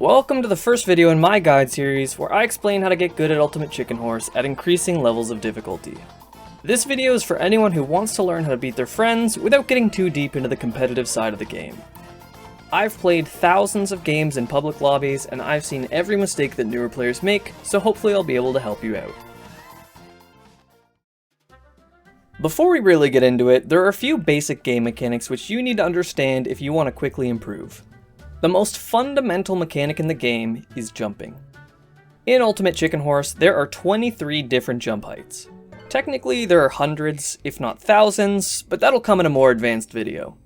Welcome to the first video in my guide series where I explain how to get good at Ultimate Chicken Horse at increasing levels of difficulty. This video is for anyone who wants to learn how to beat their friends without getting too deep into the competitive side of the game. I've played thousands of games in public lobbies and I've seen every mistake that newer players make, so hopefully I'll be able to help you out. Before we really get into it, there are a few basic game mechanics which you need to understand if you want to quickly improve. The most fundamental mechanic in the game is jumping. In Ultimate Chicken Horse, there are 23 different jump heights. Technically, there are hundreds, if not thousands, but that'll come in a more advanced video.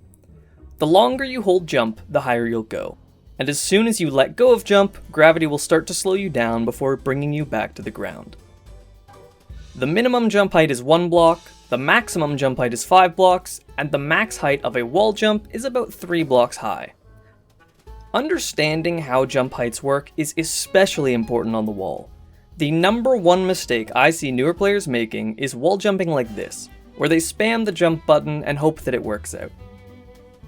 The longer you hold jump, the higher you'll go. And as soon as you let go of jump, gravity will start to slow you down before bringing you back to the ground. The minimum jump height is 1 block, the maximum jump height is 5 blocks, and the max height of a wall jump is about 3 blocks high. Understanding how jump heights work is especially important on the wall. The number one mistake I see newer players making is wall jumping like this, where they spam the jump button and hope that it works out.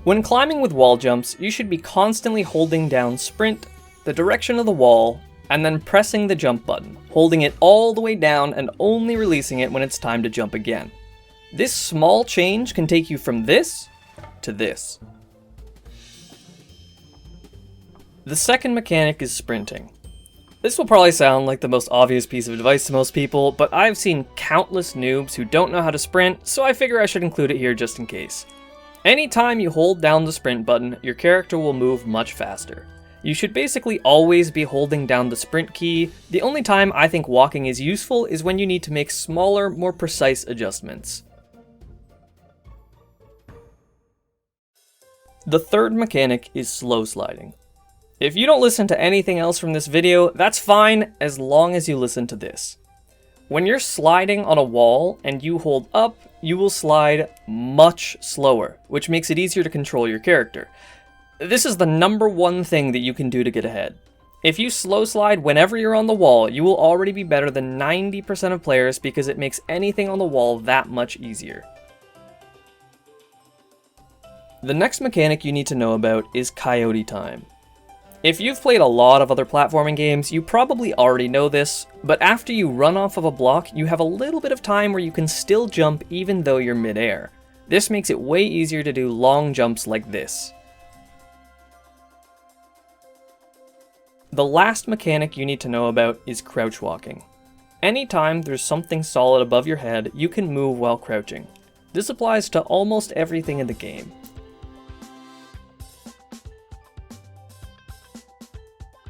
When climbing with wall jumps, you should be constantly holding down sprint, the direction of the wall, and then pressing the jump button, holding it all the way down and only releasing it when it's time to jump again. This small change can take you from this to this. The second mechanic is sprinting. This will probably sound like the most obvious piece of advice to most people, but I've seen countless noobs who don't know how to sprint, so I figure I should include it here just in case. Anytime you hold down the sprint button, your character will move much faster. You should basically always be holding down the sprint key. The only time I think walking is useful is when you need to make smaller, more precise adjustments. The third mechanic is slow sliding. If you don't listen to anything else from this video, that's fine as long as you listen to this. When you're sliding on a wall and you hold up, you will slide much slower, which makes it easier to control your character. This is the number one thing that you can do to get ahead. If you slow slide whenever you're on the wall, you will already be better than 90% of players because it makes anything on the wall that much easier. The next mechanic you need to know about is Coyote Time. If you've played a lot of other platforming games, you probably already know this, but after you run off of a block, you have a little bit of time where you can still jump even though you're midair. This makes it way easier to do long jumps like this. The last mechanic you need to know about is crouch walking. Anytime there's something solid above your head, you can move while crouching. This applies to almost everything in the game.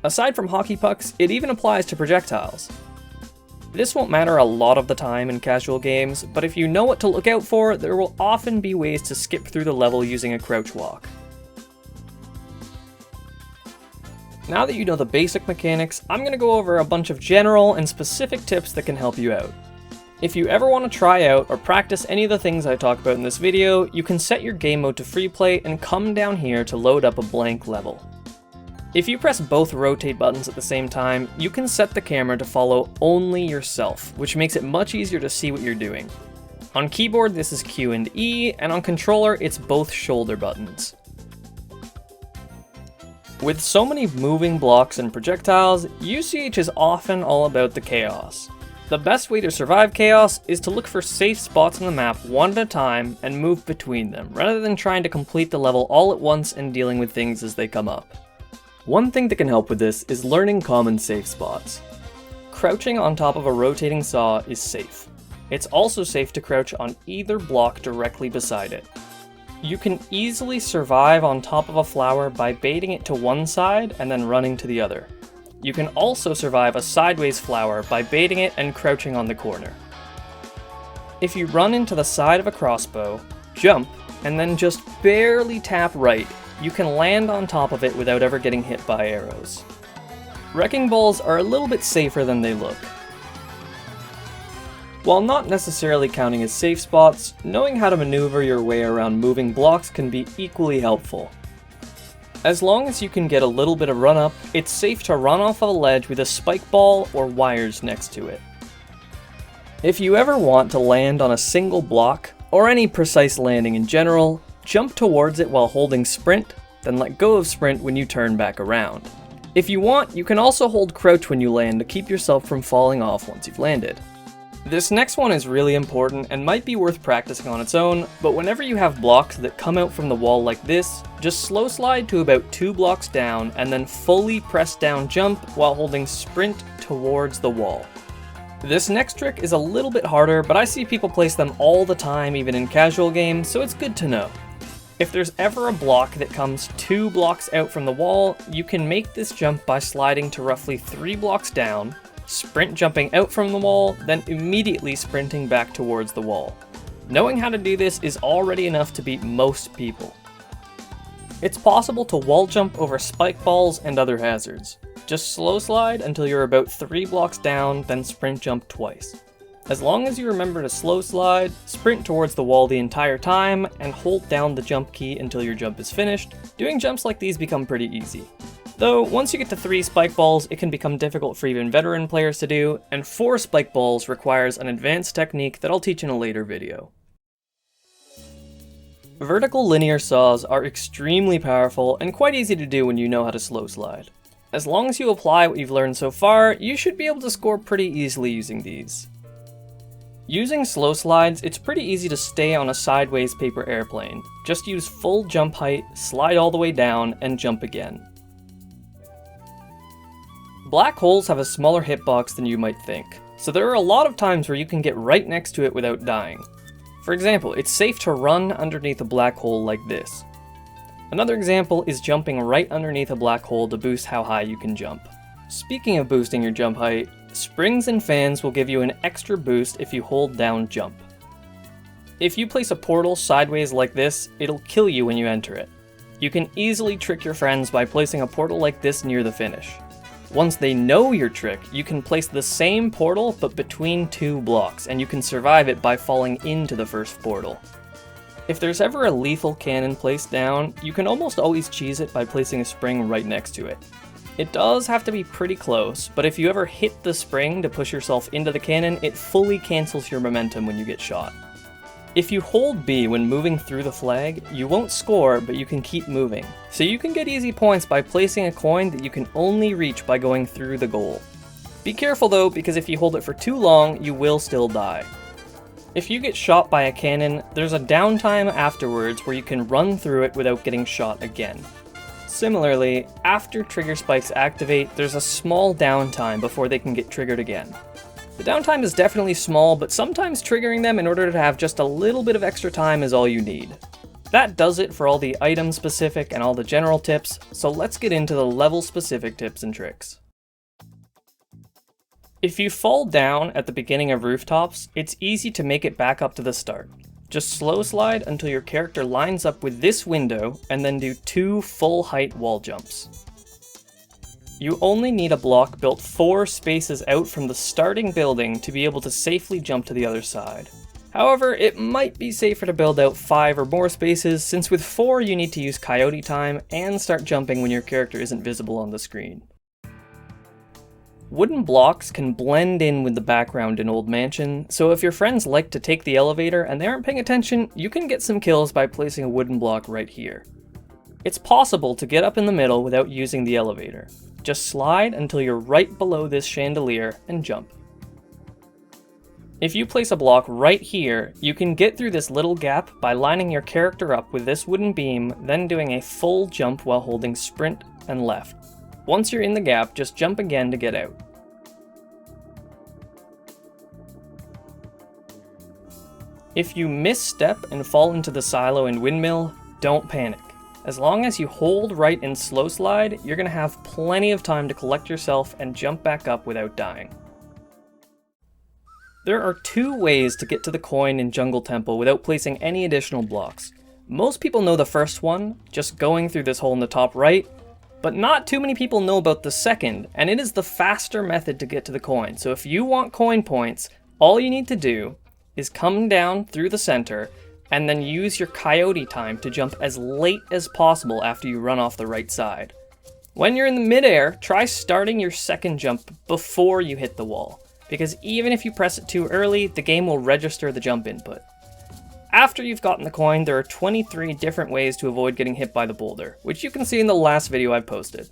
Aside from hockey pucks, it even applies to projectiles. This won't matter a lot of the time in casual games, but if you know what to look out for, there will often be ways to skip through the level using a crouch walk. Now that you know the basic mechanics, I'm going to go over a bunch of general and specific tips that can help you out. If you ever want to try out or practice any of the things I talk about in this video, you can set your game mode to free play and come down here to load up a blank level. If you press both rotate buttons at the same time, you can set the camera to follow only yourself, which makes it much easier to see what you're doing. On keyboard, this is Q and E, and on controller, it's both shoulder buttons. With so many moving blocks and projectiles, UCH is often all about the chaos. The best way to survive chaos is to look for safe spots on the map one at a time and move between them, rather than trying to complete the level all at once and dealing with things as they come up. One thing that can help with this is learning common safe spots. Crouching on top of a rotating saw is safe. It's also safe to crouch on either block directly beside it. You can easily survive on top of a flower by baiting it to one side and then running to the other. You can also survive a sideways flower by baiting it and crouching on the corner. If you run into the side of a crossbow, jump, and then just barely tap right, you can land on top of it without ever getting hit by arrows. Wrecking balls are a little bit safer than they look. While not necessarily counting as safe spots, knowing how to maneuver your way around moving blocks can be equally helpful. As long as you can get a little bit of run up, it's safe to run off of a ledge with a spike ball or wires next to it. If you ever want to land on a single block, or any precise landing in general, jump towards it while holding sprint, then let go of sprint when you turn back around. If you want, you can also hold crouch when you land to keep yourself from falling off once you've landed. This next one is really important and might be worth practicing on its own, but whenever you have blocks that come out from the wall like this, just slow slide to about 2 blocks down and then fully press down jump while holding sprint towards the wall. This next trick is a little bit harder, but I see people place them all the time even in casual games, so it's good to know. If there's ever a block that comes 2 blocks out from the wall, you can make this jump by sliding to roughly 3 blocks down, sprint jumping out from the wall, then immediately sprinting back towards the wall. Knowing how to do this is already enough to beat most people. It's possible to wall jump over spike balls and other hazards. Just slow slide until you're about 3 blocks down, then sprint jump twice. As long as you remember to slow slide, sprint towards the wall the entire time, and hold down the jump key until your jump is finished, doing jumps like these become pretty easy. Though, once you get to 3 spike balls, it can become difficult for even veteran players to do, and 4 spike balls requires an advanced technique that I'll teach in a later video. Vertical linear saws are extremely powerful and quite easy to do when you know how to slow slide. As long as you apply what you've learned so far, you should be able to score pretty easily using these. Using slow slides, it's pretty easy to stay on a sideways paper airplane. Just use full jump height, slide all the way down, and jump again. Black holes have a smaller hitbox than you might think, so there are a lot of times where you can get right next to it without dying. For example, it's safe to run underneath a black hole like this. Another example is jumping right underneath a black hole to boost how high you can jump. Speaking of boosting your jump height, springs and fans will give you an extra boost if you hold down jump. If you place a portal sideways like this, it'll kill you when you enter it. You can easily trick your friends by placing a portal like this near the finish. Once they know your trick, you can place the same portal but between 2 blocks, and you can survive it by falling into the first portal. If there's ever a lethal cannon placed down, you can almost always cheese it by placing a spring right next to it. It does have to be pretty close, but if you ever hit the spring to push yourself into the cannon, it fully cancels your momentum when you get shot. If you hold B when moving through the flag, you won't score, but you can keep moving. So you can get easy points by placing a coin that you can only reach by going through the goal. Be careful though, because if you hold it for too long, you will still die. If you get shot by a cannon, there's a downtime afterwards where you can run through it without getting shot again. Similarly, after trigger spikes activate, there's a small downtime before they can get triggered again. The downtime is definitely small, but sometimes triggering them in order to have just a little bit of extra time is all you need. That does it for all the item specific and all the general tips, so let's get into the level specific tips and tricks. If you fall down at the beginning of rooftops, it's easy to make it back up to the start. Just slow slide until your character lines up with this window and then do 2 full height wall jumps. You only need a block built 4 spaces out from the starting building to be able to safely jump to the other side. However, it might be safer to build out 5 or more spaces, since with 4 you need to use Coyote Time and start jumping when your character isn't visible on the screen. Wooden blocks can blend in with the background in Old Mansion, so if your friends like to take the elevator and they aren't paying attention, you can get some kills by placing a wooden block right here. It's possible to get up in the middle without using the elevator. Just slide until you're right below this chandelier and jump. If you place a block right here, you can get through this little gap by lining your character up with this wooden beam, then doing a full jump while holding sprint and left. Once you're in the gap, just jump again to get out. If you misstep and fall into the silo and windmill, don't panic. As long as you hold right and slow slide, you're going to have plenty of time to collect yourself and jump back up without dying. There are 2 ways to get to the coin in Jungle Temple without placing any additional blocks. Most people know the first one, just going through this hole in the top right, but not too many people know about the second, and it is the faster method to get to the coin. So if you want coin points, all you need to do is come down through the center and then use your Coyote Time to jump as late as possible after you run off the right side. When you're in the midair, try starting your second jump before you hit the wall, because even if you press it too early, the game will register the jump input. After you've gotten the coin, there are 23 different ways to avoid getting hit by the boulder, which you can see in the last video I posted.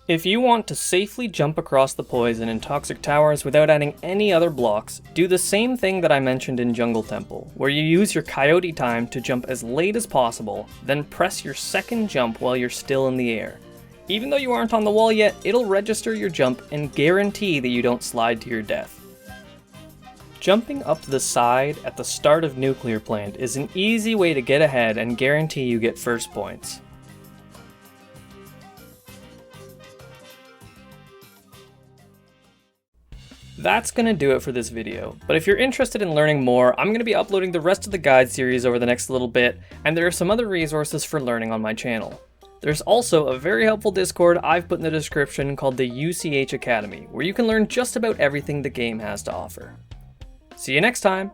If you want to safely jump across the poison in toxic towers without adding any other blocks, do the same thing that I mentioned in Jungle Temple, where you use your Coyote Time to jump as late as possible, then press your second jump while you're still in the air. Even though you aren't on the wall yet, it'll register your jump and guarantee that you don't slide to your death. Jumping up the side at the start of Nuclear Plant is an easy way to get ahead and guarantee you get first points. That's gonna do it for this video, but if you're interested in learning more, I'm gonna be uploading the rest of the guide series over the next little bit, and there are some other resources for learning on my channel. There's also a very helpful Discord I've put in the description called the UCH Academy, where you can learn just about everything the game has to offer. See you next time!